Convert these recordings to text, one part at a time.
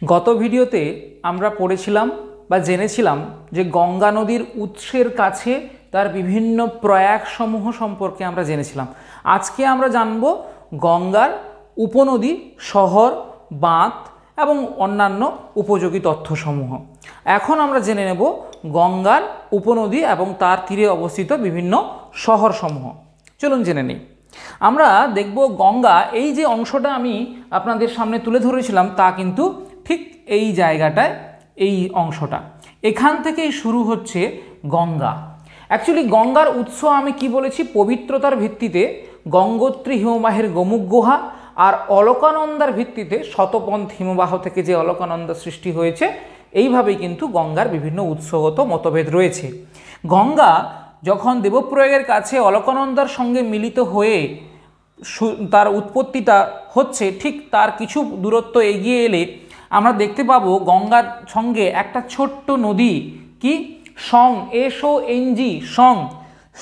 গত ভিডিওতে আমরা পড়েছিলাম বা জেনেছিলাম যে গঙ্গা নদীর উৎসের কাছে তার বিভিন্ন প্রয়াগসমূহ সম্পর্কে আমরা জেনেছিলাম। আজকে আমরা জানব গঙ্গার উপনদী, শহর, বাঁধ এবং অন্যান্য উপযোগী তথ্যসমূহ। এখন আমরা জেনে নেব গঙ্গার উপনদী এবং তার তীরে অবস্থিত বিভিন্ন শহরসমূহ। চলুন জেনে নিই। আমরা দেখব গঙ্গা, এই যে অংশটা আমি আপনাদের সামনে তুলে ধরেছিলাম তা কিন্তু ঠিক এই জায়গাটায়, এই অংশটা, এখান থেকেই শুরু হচ্ছে গঙ্গা। অ্যাকচুয়ালি গঙ্গার উৎস আমি কি বলেছি, পবিত্রতার ভিত্তিতে গঙ্গোত্রী হিমবাহের গোমুখ গুহা আর অলকানন্দার ভিত্তিতে শতপন্থ হিমবাহ থেকে যে অলকানন্দা সৃষ্টি হয়েছে, এইভাবেই কিন্তু গঙ্গার বিভিন্ন উৎসগত মতভেদ রয়েছে। গঙ্গা যখন দেবপ্রয়াগের কাছে অলকানন্দার সঙ্গে মিলিত হয়ে তার উৎপত্তিটা হচ্ছে, ঠিক তার কিছু দূরত্ব এগিয়ে এলে আমরা দেখতে পাবো গঙ্গার সঙ্গে একটা ছোট্ট নদী, কি সং, SONG,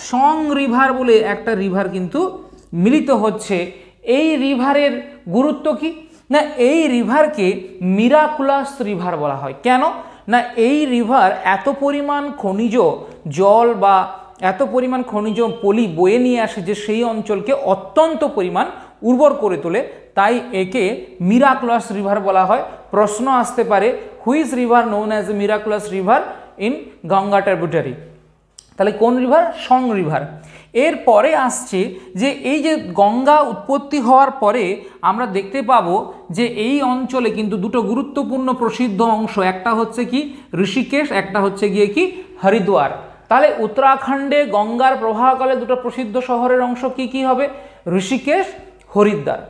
সং রিভার বলে একটা রিভার কিন্তু মিলিত হচ্ছে। এই রিভারের গুরুত্ব কি না, এই রিভারকে মিরাকুলাস রিভার বলা হয়। কেন না, এই রিভার এত পরিমাণ খনিজ জল বা এত পরিমাণ খনিজ পলি বয়ে নিয়ে আসে যে সেই অঞ্চলকে অত্যন্ত পরিমাণ উর্বর করে তোলে, তাই একে মিরাকুলাস রিভার বলা হয়। প্রশ্ন আসতে পারে, which river known as a miraculous river in Ganga tributary? তাহলে কোন রিভার? Song river. এরপরে আসছে যে এই যে গঙ্গা উৎপত্তি হওয়ার পরে আমরা দেখতে পাবো যে এই অঞ্চলে কিন্তু দুটো গুরুত্বপূর্ণ প্রসিদ্ধ অংশ, একটা হচ্ছে কি ঋষিকেশ, একটা হচ্ছে গিয়ে কি হরিদ্বার। তাহলে উত্তরাখণ্ডে গঙ্গার প্রবাহকালে দুটো প্রসিদ্ধ শহরের অংশ কি কি হবে? ঋষিকেশ, হরিদ্বার।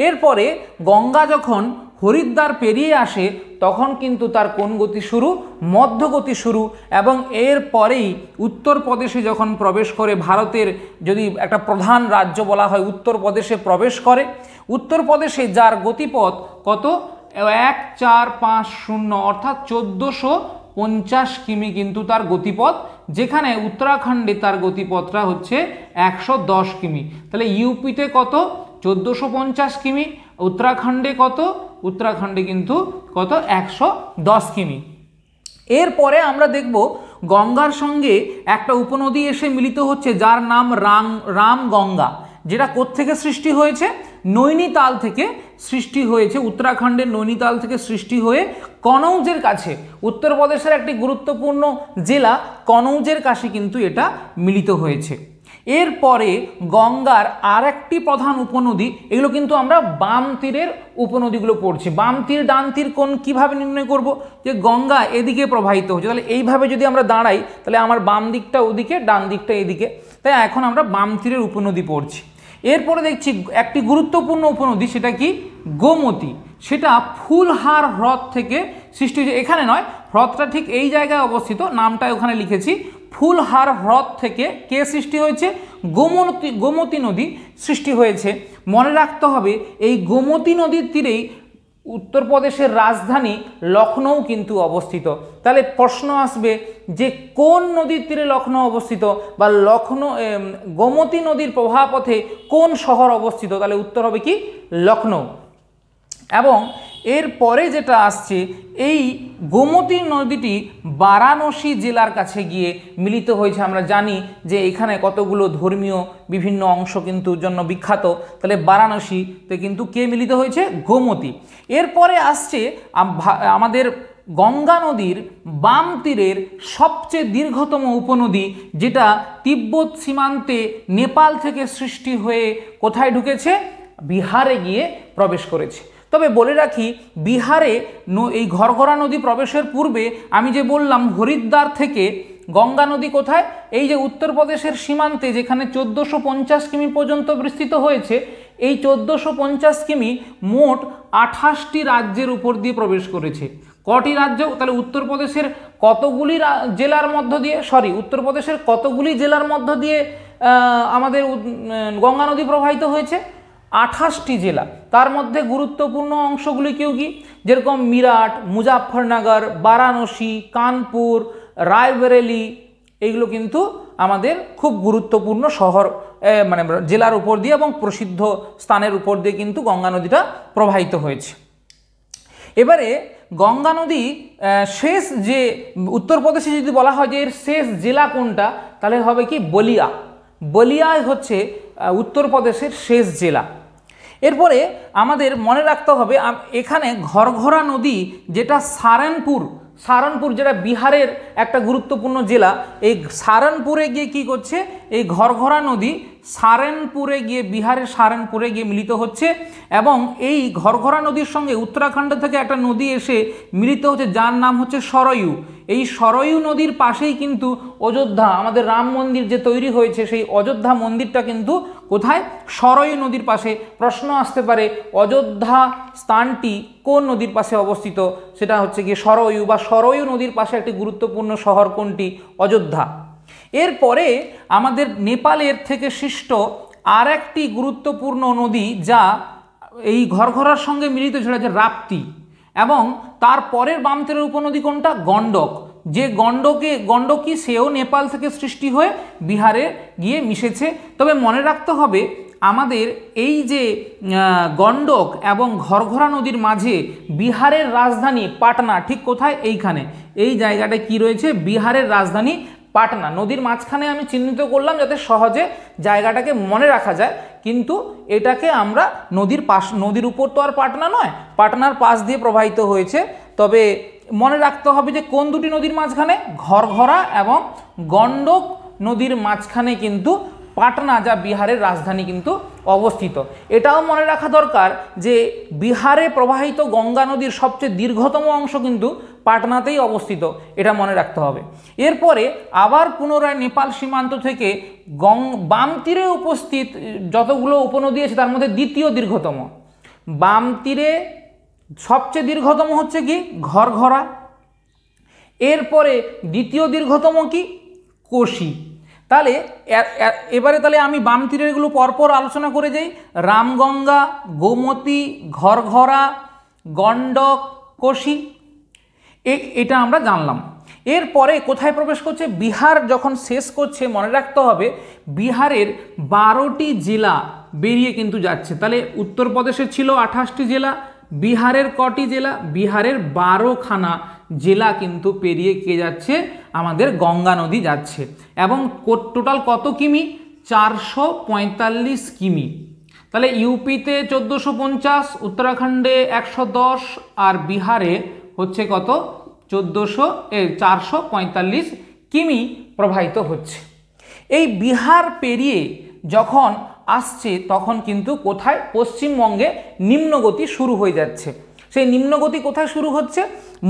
এরপরে গঙ্গা যখন হরিদ্বার পেরিয়ে আসে তখন কিন্তু তার কোন গতি শুরু? মধ্যগতি শুরু। এবং এর পরেই উত্তরপ্রদেশে যখন প্রবেশ করে, ভারতের যদি একটা প্রধান রাজ্য বলা হয়, উত্তরপ্রদেশে প্রবেশ করে, উত্তরপ্রদেশে যার গতিপথ কত? 1450 অর্থাৎ 1450 কিমি কিন্তু তার গতিপথ, যেখানে উত্তরাখণ্ডে তার গতিপথটা হচ্ছে 110 কিমি। তাহলে ইউপিতে কত? 1450 কিমি। উত্তরাখণ্ডে কত? উত্তরাখণ্ডে কিন্তু কত? 110 কিমি। এরপরে আমরা দেখব গঙ্গার সঙ্গে একটা উপনদী এসে মিলিত হচ্ছে, যার নাম রামগঙ্গা, যেটা কোত্থেকে সৃষ্টি হয়েছে? নৈনিতাল থেকে সৃষ্টি হয়েছে। উত্তরাখণ্ডের নৈনিতাল থেকে সৃষ্টি হয়ে কনৌজের কাছে, উত্তরপ্রদেশের একটি গুরুত্বপূর্ণ জেলা কনৌজের কাছে কিন্তু এটা মিলিত হয়েছে। এরপরে গঙ্গার আর একটি প্রধান উপনদী, এগুলো কিন্তু আমরা বাম তীরের উপনদীগুলো পড়ছি। বাম তীর ডান তীর কোন কিভাবে নির্ণয় করব? যে গঙ্গা এদিকে প্রবাহিত হচ্ছে, তাহলে এইভাবে যদি আমরা দাঁড়াই তাহলে আমার বাম দিকটা ওদিকে, ডান দিকটা এদিকে, তাই এখন আমরা বাম তীরের উপনদী পড়ছি। এরপরে দেখছি একটি গুরুত্বপূর্ণ উপনদী, সেটা কি? গোমতী। সেটা ফুলহার হ্রদ থেকে সৃষ্টি হয়েছে। এখানে নয়, হ্রদটা ঠিক এই জায়গায় অবস্থিত, নামটা ওখানে লিখেছি। ফুলহার হ্রদ থেকে কে সৃষ্টি হয়েছে? গোমতী নদী সৃষ্টি হয়েছে। মনে রাখতে হবে এই গোমতী নদীর তীরেই উত্তরপ্রদেশের রাজধানী লখনৌ কিন্তু অবস্থিত। তাহলে প্রশ্ন আসবে যে কোন নদীর তীরে লখনৌ অবস্থিত, বা গোমতী নদীর প্রবাহপথে কোন শহর অবস্থিত? তাহলে উত্তর হবে কি? লখনৌ। এবং এরপরে যেটা আসছে, এই গোমতী নদীটি বারাণসী জেলার কাছে গিয়ে মিলিত হয়েছে। আমরা জানি যে এখানে কতগুলো ধর্মীয় বিভিন্ন অংশ কিন্তু জন্য বিখ্যাত, তাহলে বারাণসীতে কিন্তু কে মিলিত হয়েছে? গোমতী। এরপরে আসছে আমাদের গঙ্গা নদীর বাম তীরের সবচেয়ে দীর্ঘতম উপনদী, যেটা তিব্বত সীমান্তে নেপাল থেকে সৃষ্টি হয়ে কোথায় ঢুকেছে? বিহারে গিয়ে প্রবেশ করেছে। তবে বলে রাখি, বিহারে এই ঘরঘরা নদী প্রবেশের পূর্বে আমি যে বললাম হরিদ্বার থেকে গঙ্গা নদী কোথায়? এই যে উত্তরপ্রদেশের সীমান্তে, যেখানে 1450 কিমি পর্যন্ত বিস্তৃত হয়েছে, এই 1450 কিমি মোট 28টি রাজ্যের উপর দিয়ে প্রবেশ করেছে। কটি রাজ্য? তাহলে উত্তরপ্রদেশের কতগুলি জেলার মধ্য দিয়ে, উত্তরপ্রদেশের কতগুলি জেলার মধ্য দিয়ে আমাদের গঙ্গা নদী প্রবাহিত হয়েছে? 28টি জেলা। তার মধ্যে গুরুত্বপূর্ণ অংশগুলি কেউ কি? যেরকম মিরাট, মুজাফফরনগর, বারাণসী, কানপুর, রায়বেরেলি, এইগুলো কিন্তু আমাদের খুব গুরুত্বপূর্ণ শহর, মানে জেলার উপর দিয়ে এবং প্রসিদ্ধ স্থানের উপর দিয়ে কিন্তু গঙ্গা নদীটা প্রবাহিত হয়েছে। এবারে গঙ্গা নদী শেষ যে উত্তরপ্রদেশে যদি বলা হয় যে এর শেষ জেলা কোনটা, তাহলে হবে কি বলিয়া। বলিয়া হচ্ছে উত্তরপ্রদেশের শেষ জেলা। এরপরে আমাদের মনে রাখতে হবে এখানে ঘরঘরা নদী, যেটা সারানপুর যেটা বিহারের একটা গুরুত্বপূর্ণ জেলা, এই সারানপুরে গিয়ে কি করছে, এই ঘরঘরা নদী বিহারের সারানপুরে গিয়ে মিলিত হচ্ছে। এবং এই ঘরঘরা নদীর সঙ্গে উত্তরাখণ্ড থেকে একটা নদী এসে মিলিত হচ্ছে, যার নাম হচ্ছে সরয়ু। এই সরয়ু নদীর পাশেই কিন্তু অযোধ্যা, আমাদের রাম মন্দির যে তৈরি হয়েছে, সেই অযোধ্যা মন্দিরটা কিন্তু কোথায়, সরয়ু নদীর পাশে। প্রশ্ন আসতে পারে অযোধ্যা স্থানটি কোন নদীর পাশে অবস্থিত, সেটা হচ্ছে গিয়ে সরয়ু, বা সরয়ু নদীর পাশে একটি গুরুত্বপূর্ণ শহর কোনটি, অযোধ্যা। এরপরে আমাদের নেপালের থেকে সৃষ্ট আর একটি গুরুত্বপূর্ণ নদী যা এই ঘরঘরার সঙ্গে মিলিত, সেটা হচ্ছে রাপ্তি। এবং তার পরের বাম তীরের উপনদী কোনটা, গণ্ডক। যে গণ্ডকী সেও নেপাল থেকে সৃষ্টি হয়ে বিহারে গিয়ে মিশেছে। তবে মনে রাখতে হবে আমাদের এই যে গণ্ডক এবং ঘরঘরা নদীর মাঝে বিহারের রাজধানী পাটনা, ঠিক কোথায়, এইখানে এই জায়গাটায় কি রয়েছে, বিহারের রাজধানী পাটনা। নদীর মাঝখানে আমি চিহ্নিত করলাম যাতে সহজে জায়গাটাকে মনে রাখা যায়, কিন্তু এটাকে আমরা নদীর উপর তো আর পাটনা নয়, পাটনার পাশ দিয়ে প্রবাহিত হয়েছে। তবে মনে রাখতে হবে যে কোন দুটি নদীর মাঝখানে, ঘরঘরা এবং গণ্ডক নদীর মাঝখানে কিন্তু পাটনা, যা বিহারের রাজধানী, কিন্তু অবস্থিত। এটাও মনে রাখা দরকার যে বিহারে প্রবাহিত গঙ্গা নদীর সবচেয়ে দীর্ঘতম অংশ কিন্তু পাটনাতেই অবস্থিত, এটা মনে রাখতে হবে। এরপরে আবার পুনরায় নেপাল সীমান্ত থেকে বাম তীরে উপস্থিত যতগুলো উপনদী আছে তার মধ্যে দ্বিতীয় দীর্ঘতম, বাম তীরে সবচেয়ে দীর্ঘতম হচ্ছে কি, ঘরঘরা। এরপরে দ্বিতীয় দীর্ঘতম কি, কোশি। তাহলে এবারে আমি বাম তীরেরগুলো পরপর আলোচনা করে যাই। রামগঙ্গা, গোমতী, ঘরঘরা, গণ্ডক, কোশি, এটা আমরা জানলাম। এরপরে কোথায় প্রবেশ করছে, বিহার যখন শেষ করছে, মনে রাখতে হবে বিহারের 12টি জেলা বেরিয়ে কিন্তু যাচ্ছে। তাহলে উত্তরপ্রদেশে ছিল 28টি জেলা, বিহারের কটি জেলা, বিহারের 12খানা জেলা কিন্তু পেরিয়ে কে যাচ্ছে, আমাদের গঙ্গা নদী যাচ্ছে। এবং টোটাল কত কিমি, 445 কিমি। তাহলে ইউপিতে 1450, উত্তরাখণ্ডে 110, আর বিহারে হচ্ছে কত, 445 কিমি প্রবাহিত হচ্ছে। এই বিহার পেরিয়ে যখন আসছে তখন কিন্তু কোথায়, পশ্চিমবঙ্গে নিম্নগতি শুরু হয়ে যাচ্ছে। সেই নিম্নগতি কোথায় শুরু হচ্ছে,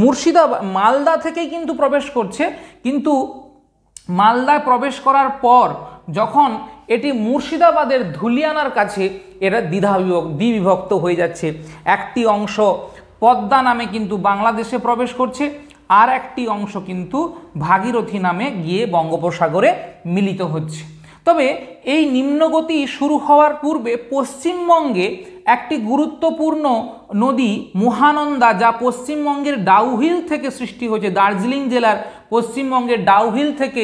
মুর্শিদাবাদ, মালদা থেকেই কিন্তু প্রবেশ করছে। কিন্তু মালদায় প্রবেশ করার পর যখন এটি মুর্শিদাবাদের ধুলিয়ানার কাছে, এরা দ্বিবিভক্ত হয়ে যাচ্ছে। একটি অংশ পদ্মা নামে কিন্তু বাংলাদেশে প্রবেশ করছে, আর একটি অংশ কিন্তু ভাগীরথী নামে গিয়ে বঙ্গোপসাগরে মিলিত হচ্ছে। তবে এই নিম্নগতি শুরু হওয়ার পূর্বে পশ্চিমবঙ্গে একটি গুরুত্বপূর্ণ নদী মহানন্দা, যা পশ্চিমবঙ্গের ডাউহিল থেকে সৃষ্টি হয়েছে, দার্জিলিং জেলার পশ্চিমবঙ্গের ডাউহিল থেকে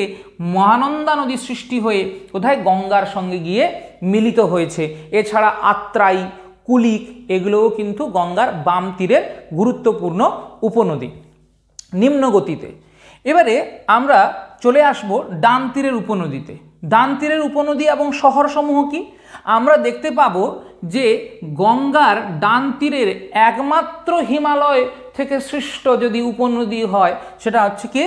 মহানন্দা নদী সৃষ্টি হয়ে কোথায়, গঙ্গার সঙ্গে গিয়ে মিলিত হয়েছে। এছাড়া আত্রাই, কুলিক, এগুলোও কিন্তু গঙ্গার বাম তীরের গুরুত্বপূর্ণ উপনদী নিম্নগতিতে। এবারে আমরা চলে আসব ডান তীরের উপনদীতে। ডান তীরের উপনদী এবং শহরসমূহ কি, আমরা দেখতে পাবো যে গঙ্গার ডান তীরের একমাত্র হিমালয় থেকে সৃষ্ট যদি উপনদী হয় সেটা হচ্ছে কি,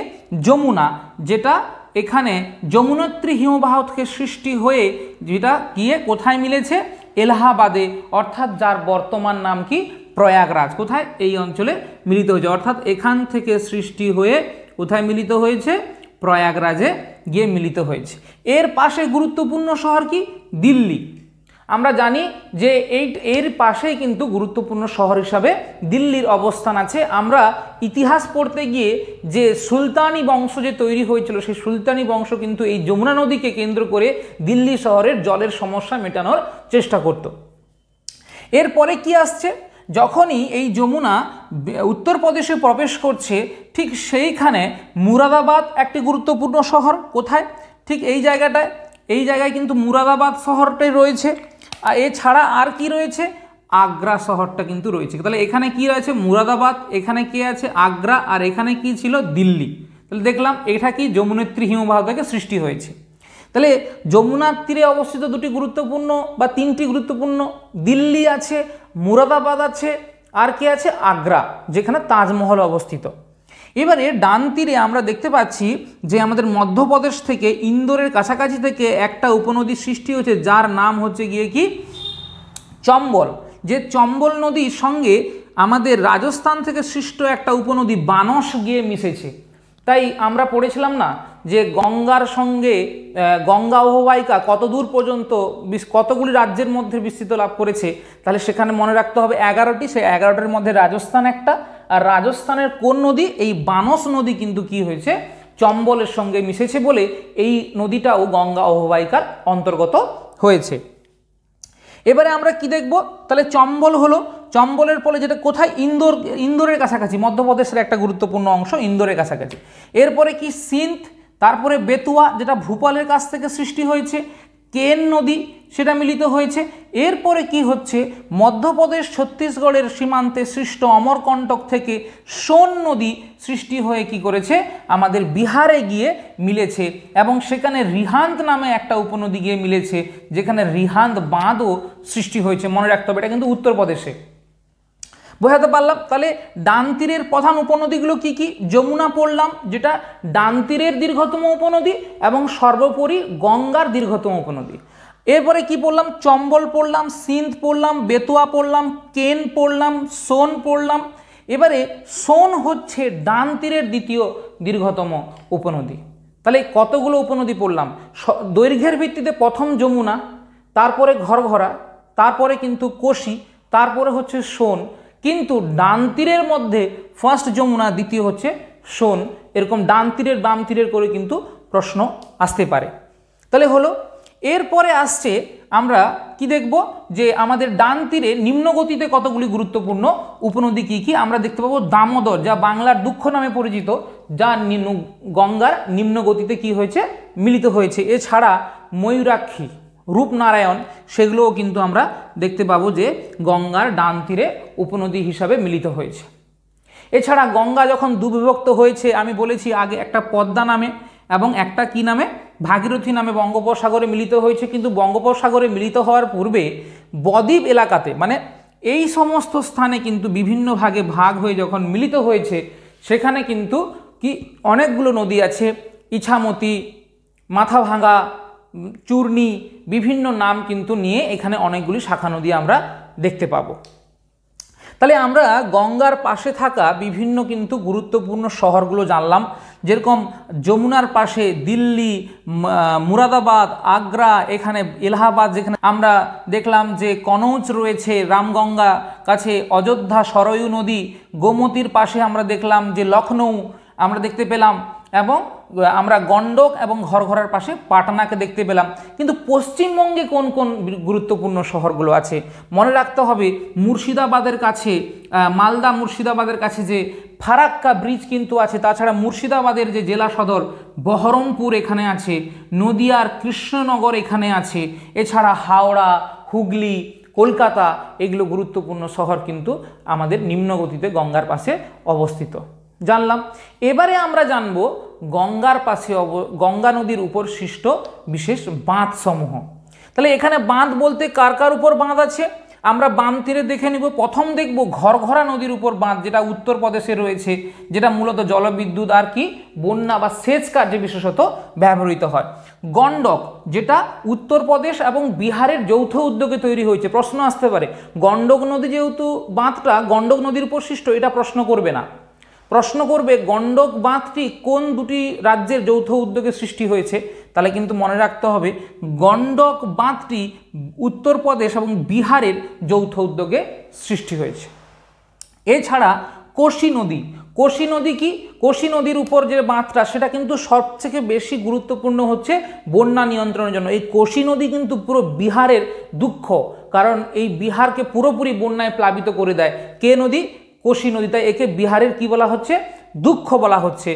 যমুনা, যেটা এখানে যমুনোত্রী হিমবাহ থেকে সৃষ্টি হয়ে যেটা গিয়ে কোথায় মিলেছে, এলাহাবাদে, অর্থাৎ যার বর্তমান নাম কি, প্রয়াগরাজ। কোথায়, এই অঞ্চলে মিলিত হয়েছে। অর্থাৎ এখান থেকে সৃষ্টি হয়ে কোথায় মিলিত হয়েছে, প্রয়াগরাজে গিয়ে মিলিত হয়েছে। এর পাশে গুরুত্বপূর্ণ শহর কি, দিল্লি। আমরা জানি যে এর পাশেই কিন্তু গুরুত্বপূর্ণ শহর হিসাবে দিল্লির অবস্থান আছে। আমরা ইতিহাস পড়তে গিয়ে যে সুলতানি বংশ যে তৈরি হয়েছিল, সেই সুলতানি বংশ কিন্তু এই যমুনা নদীকে কেন্দ্র করে দিল্লি শহরের জলের সমস্যা মেটানোর চেষ্টা করত। এরপরে কি আসছে, যখনই এই যমুনা উত্তরপ্রদেশে প্রবেশ করছে, ঠিক সেইখানে মুরাদাবাদ একটি গুরুত্বপূর্ণ শহর। কোথায়, ঠিক এই জায়গাটায়, এই জায়গায় কিন্তু মুরাদাবাদ শহরটাই রয়েছে। আর এছাড়া আর কি রয়েছে, আগ্রা শহরটা কিন্তু রয়েছে। তাহলে এখানে কি রয়েছে? মুরাদাবাদ, এখানে কি আছে? আগ্রা, আর এখানে কি ছিল? দিল্লি। তাহলে দেখলাম এটা কি যমুনেত্রী হিমবাহ থেকে সৃষ্টি হয়েছে। তাহলে যমুনার তীরে অবস্থিত দুটি গুরুত্বপূর্ণ বা তিনটি গুরুত্বপূর্ণ, দিল্লি আছে, মুরাদাবাদ আছে, আর কি আছে? আগ্রা, যেখানে তাজমহল অবস্থিত। এবারে ডান তীরে আমরা দেখতে পাচ্ছি যে আমাদের মধ্যপ্রদেশ থেকে ইন্দোরের কাছাকাছি থেকে একটা উপনদীর সৃষ্টি হয়েছে, যার নাম হচ্ছে গিয়ে কি? চম্বল। যে চম্বল নদীর সঙ্গে আমাদের রাজস্থান থেকে সৃষ্ট একটা উপনদী বানস গিয়ে মিশেছে। তাই আমরা পড়েছিলাম না যে গঙ্গার সঙ্গে গঙ্গা অববাহিকা কত দূর পর্যন্ত কতগুলি রাজ্যের মধ্যে বিস্তৃত লাভ করেছে। তাহলে সেখানে মনে রাখতে হবে 11টি, সেই 11টার মধ্যে রাজস্থান একটা, আর রাজস্থানের কোন নদী? এই বানস নদী কিন্তু কি হয়েছে? চম্বলের সঙ্গে মিশেছে বলে এই নদীটাও গঙ্গা অববাহিকার অন্তর্গত হয়েছে। এবারে আমরা কি দেখব? তাহলে চম্বল হলো, চম্বলের পরে যেটা কোথায়? ইন্দোরের কাছাকাছি, মধ্যপ্রদেশের একটা গুরুত্বপূর্ণ অংশ ইন্দোরের কাছাকাছি। এরপরে কি? সিন্ধ, তারপরে বেতুয়া যেটা ভূপালের কাছ থেকে সৃষ্টি হয়েছে, কেন নদী সেটা মিলিত হয়েছে। এরপরে কি হচ্ছে? মধ্যপ্রদেশ ছত্তিশগড়ের সীমান্তে সৃষ্ট অমরকণ্টক থেকে সোন নদী সৃষ্টি হয়ে কি করেছে? আমাদের বিহারে গিয়ে মিলেছে, এবং সেখানে রিহান্দ নামে একটা উপনদী গিয়ে মিলেছে, যেখানে রিহান্দ বাঁধও সৃষ্টি হয়েছে। মনে রাখতে হবে এটা কিন্তু উত্তরপ্রদেশে। বোঝাতে পারলাম? তাহলে ডান তীরের প্রধান উপনদীগুলো কি কি? যমুনা পড়লাম, যেটা ডান তীরের দীর্ঘতম উপনদী এবং সর্বোপরি গঙ্গার দীর্ঘতম উপনদী। এরপরে কি পড়লাম? চম্বল পড়লাম, সিন্ধ পড়লাম, বেতুয়া পড়লাম, কেন পড়লাম, সোন পড়লাম। এবারে সোন হচ্ছে ডান তীরের দ্বিতীয় দীর্ঘতম উপনদী। তাহলে কতগুলো উপনদী পড়লাম? দৈর্ঘ্যের ভিত্তিতে প্রথম যমুনা, তারপরে ঘরঘরা, তারপরে কিন্তু কোশি, তারপরে হচ্ছে সোন। কিন্তু ডান তীরের মধ্যে ফার্স্ট যমুনা, দ্বিতীয় হচ্ছে সোন, এরকম ডান তীরের বাম তীরের করে কিন্তু প্রশ্ন আসতে পারে। তাহলে হলো, এরপরে আসছে আমরা কি দেখব? যে আমাদের ডান তীরে নিম্নগতিতে কতগুলি গুরুত্বপূর্ণ উপনদী কি কি? আমরা দেখতে পাবো দামোদর, যা বাংলার দুঃখ নামে পরিচিত, যা গঙ্গার নিম্নগতিতে কি হয়েছে? মিলিত হয়েছে। এছাড়া ময়ূরাক্ষী, রূপনারায়ণ, সেগুলোও কিন্তু আমরা দেখতে পাবো যে গঙ্গার ডান তীরে উপনদী হিসাবে মিলিত হয়েছে। এছাড়া গঙ্গা যখন দুবিভক্ত হয়েছে, আমি বলেছি আগে, একটা পদ্মা নামে এবং একটা কি নামে? ভাগীরথী নামে বঙ্গোপসাগরে মিলিত হয়েছে। কিন্তু বঙ্গোপসাগরে মিলিত হওয়ার পূর্বে বদ্বীপ এলাকাতে, মানে এই সমস্ত স্থানে কিন্তু বিভিন্ন ভাগে ভাগ হয়ে যখন মিলিত হয়েছে, সেখানে কিন্তু কি অনেকগুলো নদী আছে, ইছামতি, মাথাভাঙা, চূর্ণী, বিভিন্ন নাম কিন্তু নিয়ে এখানে অনেকগুলি শাখা নদী আমরা দেখতে পাবো। তাহলে আমরা গঙ্গার পাশে থাকা বিভিন্ন কিন্তু গুরুত্বপূর্ণ শহরগুলো জানলাম, যেরকম যমুনার পাশে দিল্লি, মুরাদাবাদ, আগ্রা, এখানে এলাহাবাদ, যেখানে আমরা দেখলাম যে কনৌজ রয়েছে, রামগঙ্গা কাছে অযোধ্যা সরয়ূ নদী, গোমতীর পাশে আমরা দেখলাম যে লখনৌ আমরা দেখতে পেলাম, এবং আমরা গণ্ডক এবং ঘরঘরার পাশে পাটনাকে দেখতে পেলাম। কিন্তু পশ্চিমবঙ্গে কোন কোন গুরুত্বপূর্ণ শহরগুলো আছে? মনে রাখতে হবে মুর্শিদাবাদের কাছে, মালদা মুর্শিদাবাদের কাছে যে ফারাক্কা ব্রিজ কিন্তু আছে। তাছাড়া মুর্শিদাবাদের যে জেলা সদর বহরমপুর এখানে আছে, নদিয়ার কৃষ্ণনগর এখানে আছে, এছাড়া হাওড়া, হুগলি, কলকাতা, এগুলো গুরুত্বপূর্ণ শহর কিন্তু আমাদের নিম্নগতিতে গঙ্গার পাশে অবস্থিত। জানলাম। এবারে আমরা জানব গঙ্গার পাশে গঙ্গা নদীর উপর সৃষ্ট বিশেষ বাঁধ সমূহ। তাহলে এখানে বাঁধ বলতে কার কার উপর বাঁধ আছে আমরা বাম তীরে দেখে নিব। প্রথম দেখব ঘরঘরা নদীর উপর বাঁধ, যেটা উত্তরপ্রদেশে রয়েছে, যেটা মূলত জলবিদ্যুৎ আর কি বন্যা বা সেচ কার্যে বিশেষত ব্যবহৃত হয়। গণ্ডক, যেটা উত্তরপ্রদেশ এবং বিহারের যৌথ উদ্যোগে তৈরি হয়েছে। প্রশ্ন আসতে পারে গণ্ডক নদী যেহেতু বাঁধটা গণ্ডক নদীর উপর সৃষ্ট, এটা প্রশ্ন করবে না। প্রশ্ন করবে গণ্ডক বাঁধটি কোন দুটি রাজ্যের যৌথ উদ্যোগে সৃষ্টি হয়েছে। তাহলে কিন্তু মনে রাখতে হবে গণ্ডক বাঁধটি উত্তরপ্রদেশ এবং বিহারের যৌথ উদ্যোগে সৃষ্টি হয়েছে। এছাড়া কোশি নদী, কোশি নদী কি? কোশি নদীর উপর যে বাঁধটা সেটা কিন্তু সবথেকে বেশি গুরুত্বপূর্ণ হচ্ছে বন্যা নিয়ন্ত্রণের জন্য। এই কোশি নদী কিন্তু পুরো বিহারের দুঃখ, কারণ এই বিহারকে পুরোপুরি বন্যায় প্লাবিত করে দেয়। কে নদী? কোশি নদী, তাই একে বিহারের কি বলা হচ্ছে, দুঃখ বলা হচ্ছে।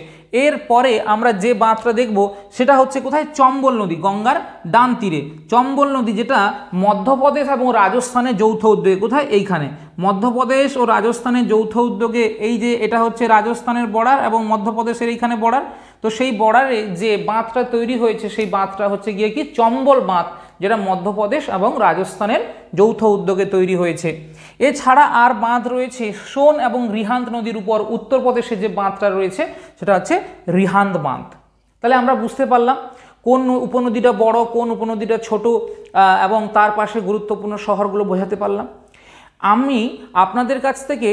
এরপরে আমরা যে বাঁধটা দেখব সেটা হচ্ছে কোথায়, চম্বল নদী, গঙ্গার ডান তীরে চম্বল নদী, যেটা মধ্যপ্রদেশ এবং রাজস্থানের যৌথ উদ্যোগে, কোথায়, এইখানে মধ্যপ্রদেশ ও রাজস্থানের যৌথ উদ্যোগে, এই যে এটা হচ্ছে রাজস্থানের বর্ডার এবং মধ্যপ্রদেশের এইখানে বর্ডার, তো সেই বর্ডারে যে বাঁধটা তৈরি হয়েছে সেই বাঁধটা হচ্ছে গিয়ে কি চম্বল বাঁধ, যেটা মধ্যপ্রদেশ এবং রাজস্থানের যৌথ উদ্যোগে তৈরি হয়েছে। এছাড়া আর বাঁধ রয়েছে সোন এবং রিহান্দ নদীর উপর, উত্তরপ্রদেশে যে বাঁধটা রয়েছে সেটা হচ্ছে রিহান্দ বাঁধ। তাহলে আমরা বুঝতে পারলাম কোন উপনদীটা বড়, কোন উপনদীটা ছোট, এবং তার পাশে গুরুত্বপূর্ণ শহরগুলো বোঝাতে পারলাম। আমি আপনাদের কাছ থেকে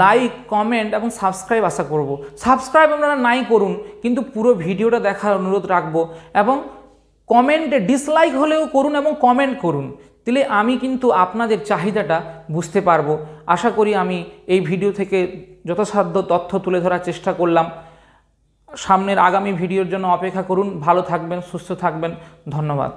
লাইক, কমেন্ট এবং সাবস্ক্রাইব আশা করব। সাবস্ক্রাইব আপনারা নাই করুন, কিন্তু পুরো ভিডিওটা দেখার অনুরোধ রাখবো, এবং কমেন্টে ডিসলাইক হলেও করুন এবং কমেন্ট করুন, তাহলে আমি কিন্তু আপনাদের চাহিদাটা বুঝতে পারবো। আশা করি আমি এই ভিডিও থেকে যথাসাধ্য তথ্য তুলে ধরার চেষ্টা করলাম। সামনের আগামী ভিডিওর জন্য অপেক্ষা করুন। ভালো থাকবেন, সুস্থ থাকবেন, ধন্যবাদ।